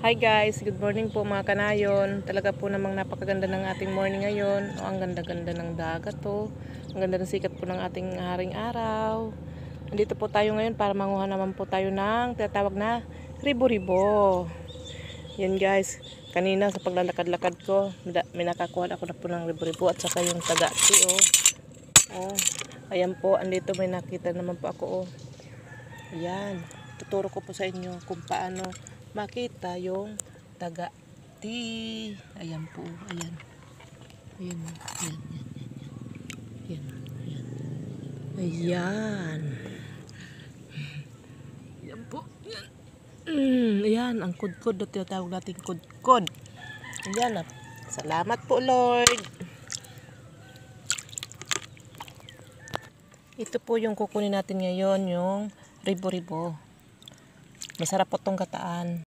Hi guys, good morning po mga kanayon. Talaga po namang napakaganda ng ating morning ngayon. Ang ganda-ganda ng dagat po. Ang ganda ng sikat po ng ating haring araw. Nandito po tayo ngayon para manguha naman po tayo ng tinatawag na ribo-ribo. Yan guys, kanina sa paglalakad-lakad ko, may nakakuha ako na po ng ribo-ribo at saka yung tagati oh. Ayan po, andito may nakita naman po ako Ayan, tuturo ko po sa inyo kung paano makita yung tagati. Ayan po, ayan. Ayan, ayan, ayan, ayan. Ayan. Ayan po, ayan. Ayan, ang kudkod, tinatawag natin kudkod. Ayan, salamat po Lord. Ito po yung kukunin natin ngayon, yung ribo-ribo. Masarap po itong gataan.